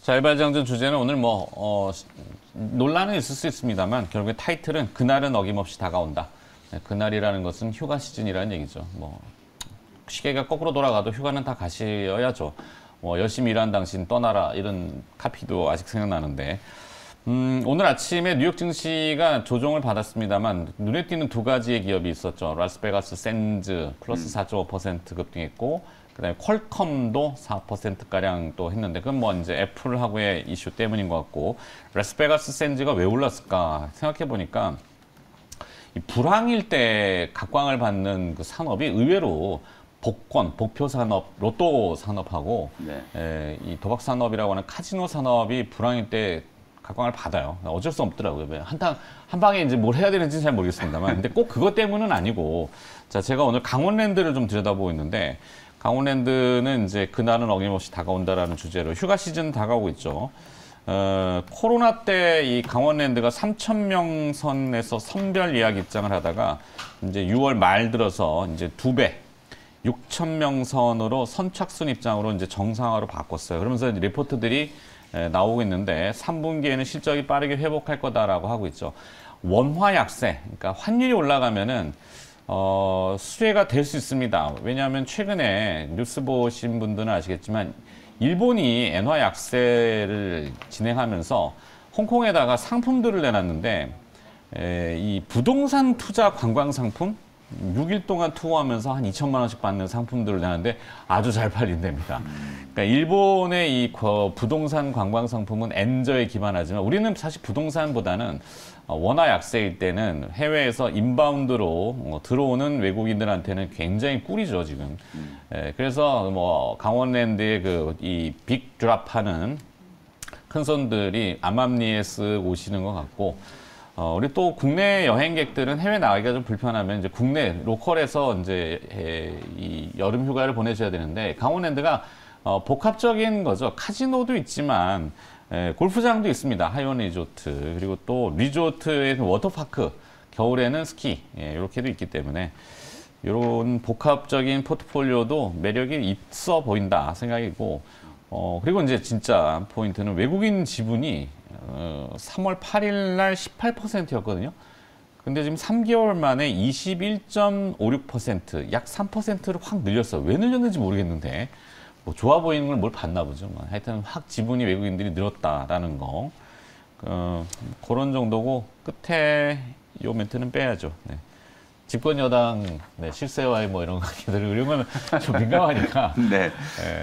자, 일발장전 주제는 오늘 논란은 있을 수 있습니다만 결국에 타이틀은 그날은 어김없이 다가온다. 네, 그날이라는 것은 휴가 시즌이라는 얘기죠. 시계가 거꾸로 돌아가도 휴가는 다 가셔야죠. 열심히 일한 당신 떠나라 이런 카피도 아직 생각나는데 오늘 아침에 뉴욕 증시가 조정을 받았습니다만 눈에 띄는 두 가지의 기업이 있었죠. 라스베가스 샌즈 플러스 4.5% 급등했고 그다음에 퀄컴도 4%가량 또 했는데 그건 이제 애플하고의 이슈 때문인 것 같고 라스베가스 샌즈가 왜 올랐을까 생각해 보니까 이 불황일 때 각광을 받는 그 산업이 의외로 복권, 복표 산업, 로또 산업하고 이 도박 산업이라고 하는 카지노 산업이 불황일 때 각광을 받아요. 어쩔 수 없더라고요. 한 방에 이제 뭘 해야 되는지 잘 모르겠습니다만. 근데 꼭 그것 때문은 아니고. 자, 제가 오늘 강원랜드를 좀 들여다보고 있는데, 강원랜드는 이제 그날은 어김없이 다가온다라는 주제로 휴가 시즌 다가오고 있죠. 코로나 때 이 강원랜드가 3,000명 선에서 선별 예약 입장을 하다가 이제 6월 말 들어서 이제 2배, 6,000명 선으로 선착순 입장으로 이제 정상화로 바꿨어요. 그러면서 리포트들이 나오고 있는데 3분기에는 실적이 빠르게 회복할 거다라고 하고 있죠. 원화 약세, 그러니까 환율이 올라가면은 수혜가 될 수 있습니다. 왜냐하면 최근에 뉴스 보신 분들은 아시겠지만 일본이 엔화 약세를 진행하면서 홍콩에다가 상품들을 내놨는데 이 부동산 투자 관광 상품 6일 동안 투어하면서 한 2천만 원씩 받는 상품들을 내는데 아주 잘 팔린답니다. 그러니까 일본의 이 부동산 관광 상품은 엔저에 기반하지만 우리는 사실 부동산보다는 원화 약세일 때는 해외에서 인바운드로 들어오는 외국인들한테는 굉장히 꿀이죠 지금. 그래서 강원랜드의 이 빅 드랍하는 큰 손들이 암암리에 쓱 오시는 것 같고. 우리 또 국내 여행객들은 해외 나가기가 좀 불편하면 이제 국내 로컬에서 이제 이 여름 휴가를 보내셔야 되는데 강원랜드가 복합적인 거죠. 카지노도 있지만 골프장도 있습니다. 하이원 리조트 그리고 또 리조트의 워터파크 겨울에는 스키 이렇게도 있기 때문에 이런 복합적인 포트폴리오도 매력이 있어 보인다 생각이고 그리고 이제 진짜 포인트는 외국인 지분이 3월 8일 날 18%였거든요. 근데 지금 3개월 만에 21.56%, 약 3%를 확 늘렸어요. 왜 늘렸는지 모르겠는데, 좋아 보이는 걸 뭘 봤나 보죠. 하여튼 확 지분이 외국인들이 늘었다라는 거. 그런 정도고, 끝에 요 멘트는 빼야죠. 네. 집권 여당 실세와의 이런 얘기들 이런 건 좀 민감하니까. 네.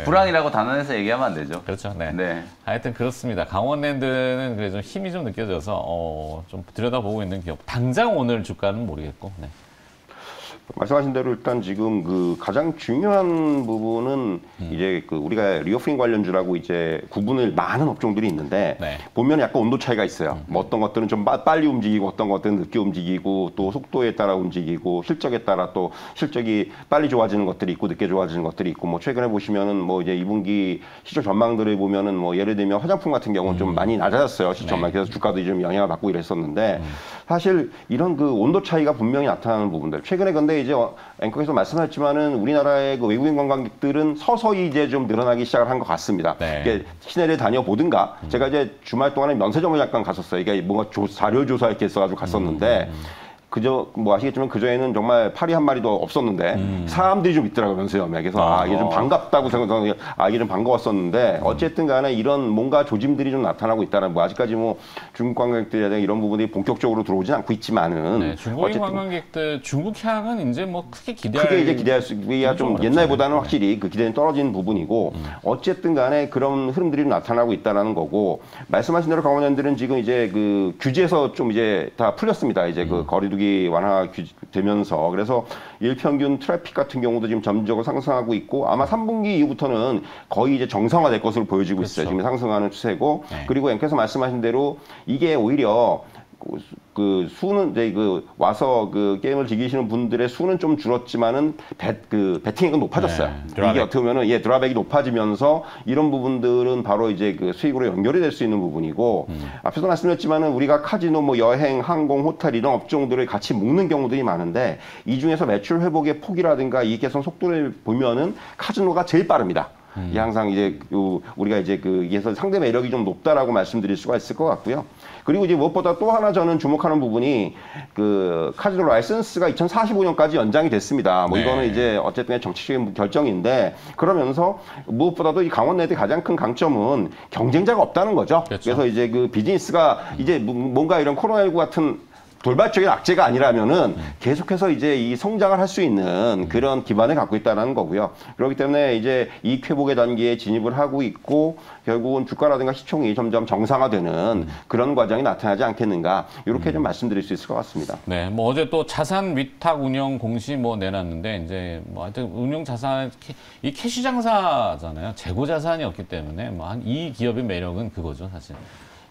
불황이라고 단언해서 얘기하면 안 되죠. 그렇죠. 네. 네. 하여튼 그렇습니다. 강원랜드는 그래 좀 힘이 좀 느껴져서 좀 들여다보고 있는 기업. 당장 오늘 주가는 모르겠고. 네. 말씀하신 대로 일단 지금 그 가장 중요한 부분은 이제 우리가 리오프닝 관련주라고 이제 구분을 많은 업종들이 있는데 보면 약간 온도 차이가 있어요. 어떤 것들은 좀 빨리 움직이고 어떤 것들은 늦게 움직이고 또 속도에 따라 움직이고 실적에 따라 또 실적이 빨리 좋아지는 것들이 있고 늦게 좋아지는 것들이 있고 최근에 보시면은 이제 2분기 시초 전망들을 보면은 예를 들면 화장품 같은 경우는 좀 많이 낮아졌어요. 시초 전망. 그래서 주가도 좀 영향을 받고 이랬었는데 사실 이런 그 온도 차이가 분명히 나타나는 부분들. 최근에 근데 이제 앵커께서 말씀하셨지만은 우리나라의 그 외국인 관광객들은 서서히 이제 좀 늘어나기 시작을 한 것 같습니다. 이게 시내를 다녀보든가 제가 이제 주말 동안에 면세점을 잠깐 갔었어요. 이게 뭔가 자료 조사 이렇게 있어가지고 갔었는데 그저 아시겠지만 그전에는 정말 파리 한 마리도 없었는데 사람들이 좀 있더라고요 면세점에. 그래서 이게 좀 반갑다고 생각하고 이게 좀 반가웠었는데 어쨌든 간에 이런 뭔가 조짐들이 좀 나타나고 있다는 아직까지 중국 관광객들이나 이런 부분들이 본격적으로 들어오진 않고 있지만은 중국인 관광객들 중국 향은 이제 크게 기대할 수가 좀 옛날보다는 확실히 그 기대는 떨어진 부분이고 어쨌든 간에 그런 흐름들이 나타나고 있다라는 거고 말씀하신 대로 강원랜드는 지금 이제 그 규제에서 좀 이제 다 풀렸습니다. 이제 그 거리두기 완화되면서 그래서 일평균 트래픽 같은 경우도 지금 점진적으로 상승하고 있고 아마 3분기 이후부터는 거의 이제 정상화될 것으로 보여지고 있어요. 지금 상승하는 추세고 그리고 앵커께서 말씀하신 대로 이게 오히려 그 수는 이제 와서 게임을 즐기시는 분들의 수는 좀 줄었지만은 베팅액은 높아졌어요. 이게 어떻게 보면은 드랍액이 높아지면서 이런 부분들은 바로 이제 그 수익으로 연결이 될 수 있는 부분이고 앞서도 말씀드렸지만은 우리가 카지노, 여행, 항공, 호텔 이런 업종들을 같이 묶는 경우들이 많은데 이 중에서 매출 회복의 폭이라든가 이익 개선 속도를 보면은 카지노가 제일 빠릅니다. 이게 항상 이제 우리가 이제 이게서 상대 매력이 좀 높다라고 말씀드릴 수가 있을 것 같고요. 그리고 이제 무엇보다 또 하나 저는 주목하는 부분이 카지노 라이선스가 2045년까지 연장이 됐습니다. 뭐 이거는 이제 어쨌든 정치적인 결정인데 그러면서 무엇보다도 이 강원랜드의 가장 큰 강점은 경쟁자가 없다는 거죠. 그렇죠. 그래서 이제 비즈니스가 이제 뭔가 이런 코로나19 같은 돌발적인 악재가 아니라면은 계속해서 이제 이 성장을 할 수 있는 그런 기반을 갖고 있다는 거고요. 그렇기 때문에 이제 이익 회복의 단계에 진입을 하고 있고 결국은 주가라든가 시총이 점점 정상화되는 그런 과정이 나타나지 않겠는가 이렇게 좀 말씀드릴 수 있을 것 같습니다. 네, 뭐 어제 또 자산 위탁 운영 공시 뭐 내놨는데 이제 뭐 하여튼 운용 자산 이 캐시 장사잖아요. 재고 자산이 없기 때문에 뭐 한 이 기업의 매력은 그거죠, 사실.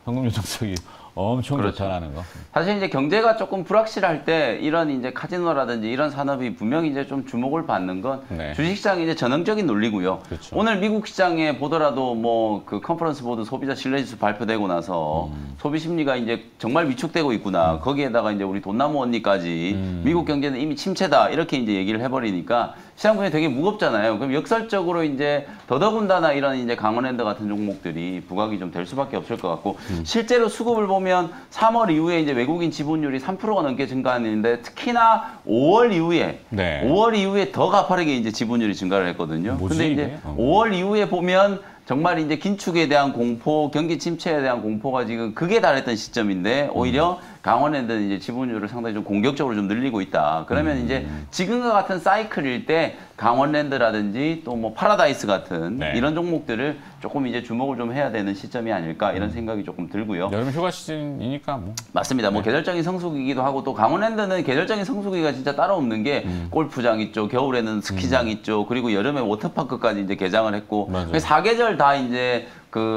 현금 유동성이 엄청 좋다라는 거. 사실 이제 경제가 조금 불확실할 때 이런 이제 카지노라든지 이런 산업이 분명히 이제 좀 주목을 받는 건 주식시장이 이제 전형적인 논리고요. 그렇죠. 오늘 미국 시장에 보더라도 뭐 컨퍼런스 보드 소비자 신뢰지수 발표되고 나서 소비 심리가 이제 정말 위축되고 있구나. 거기에다가 이제 우리 돈나무 언니까지 미국 경제는 이미 침체다 이렇게 이제 얘기를 해버리니까 시장 분위기 되게 무겁잖아요. 그럼 역설적으로 이제 더더군다나 이런 이제 강원랜드 같은 종목들이 부각이 좀 될 수밖에 없을 것 같고 실제로 수급을 보면 3월 이후에 이제 외국인 지분율이 3%가 넘게 증가했는데 특히나 5월 이후에 더 가파르게 이제 지분율이 증가를 했거든요. 근데 이제 5월 이후에 보면 정말 이제 긴축에 대한 공포, 경기 침체에 대한 공포가 지금 극에 달했던 시점인데 오히려 강원랜드는 이제 지분율을 상당히 좀 공격적으로 좀 늘리고 있다. 그러면 이제 지금과 같은 사이클일 때 강원랜드라든지 또 뭐 파라다이스 같은 이런 종목들을 조금 이제 주목을 좀 해야 되는 시점이 아닐까 이런 생각이 조금 들고요. 여름 휴가 시즌이니까 뭐. 맞습니다. 뭐 계절적인 성수기이기도 하고 또 강원랜드는 계절적인 성수기가 진짜 따로 없는 게 골프장 있죠. 겨울에는 스키장 있죠. 그리고 여름에 워터파크까지 이제 개장을 했고 사계절 다 이제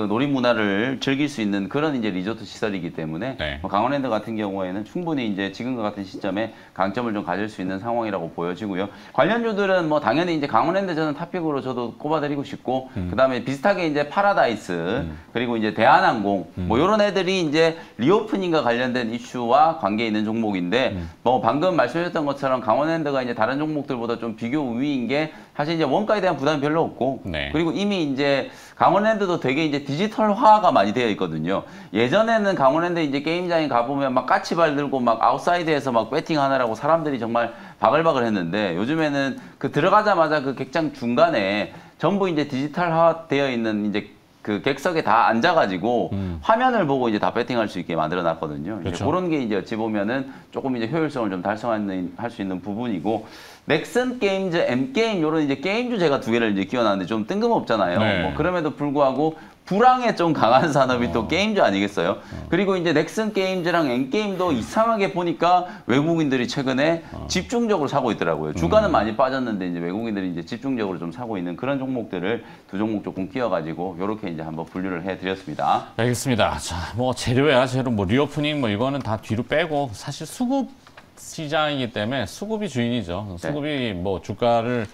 놀이 문화를 즐길 수 있는 그런 이제 리조트 시설이기 때문에 강원랜드 같은 경우에는 충분히 이제 지금과 같은 시점에 강점을 좀 가질 수 있는 상황이라고 보여지고요. 관련주들은 뭐 당연히 이제 강원랜드 저는 탑픽으로 저도 꼽아드리고 싶고 그다음에 비슷하게 이제 파라다이스 그리고 이제 대한항공 뭐 이런 애들이 이제 리오프닝과 관련된 이슈와 관계 있는 종목인데 뭐 방금 말씀하셨던 것처럼 강원랜드가 이제 다른 종목들보다 좀 비교 우위인 게 사실 이제 원가에 대한 부담이 별로 없고 그리고 이미 이제 강원랜드도 되게 이제 디지털화가 많이 되어 있거든요. 예전에는 강원랜드 이제 게임장에 가보면 막 까치발 들고 막 아웃사이드에서 막 배팅 하느라고 사람들이 정말 바글바글 했는데 요즘에는 들어가자마자 객장 중간에 전부 이제 디지털화 되어 있는 이제 객석에 다 앉아가지고 화면을 보고 이제 다 배팅할 수 있게 만들어 놨거든요. 그렇죠. 그런 게 이제 어찌 보면은 조금 이제 효율성을 좀 할 수 있는 부분이고 넥슨 게임즈, M 게임 요런 이제 게임주 제가 두 개를 이제 끼워놨는데 좀 뜬금없잖아요. 뭐 그럼에도 불구하고 불황에 좀 강한 산업이 또 게임주 아니겠어요? 그리고 이제 넥슨 게임즈랑 N게임도 이상하게 보니까 외국인들이 최근에 집중적으로 사고 있더라고요. 주가는 많이 빠졌는데 이제 외국인들이 이제 집중적으로 좀 사고 있는 그런 종목들을 두 종목 조금 끼워가지고 요렇게 이제 한번 분류를 해드렸습니다. 알겠습니다. 자, 뭐 재료야 재료, 뭐 리오프닝 뭐 이거는 다 뒤로 빼고 사실 수급 시장이기 때문에 수급이 주인이죠. 수급이 뭐 주가를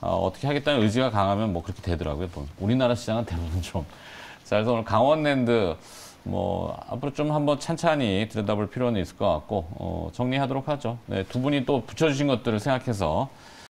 어떻게 하겠다는 의지가 강하면 뭐 그렇게 되더라고요. 우리나라 시장은 대부분 좀. 자, 그래서 오늘 강원랜드 뭐 앞으로 좀 한번 찬찬히 들여다볼 필요는 있을 것 같고 정리하도록 하죠. 네, 두 분이 또 붙여주신 것들을 생각해서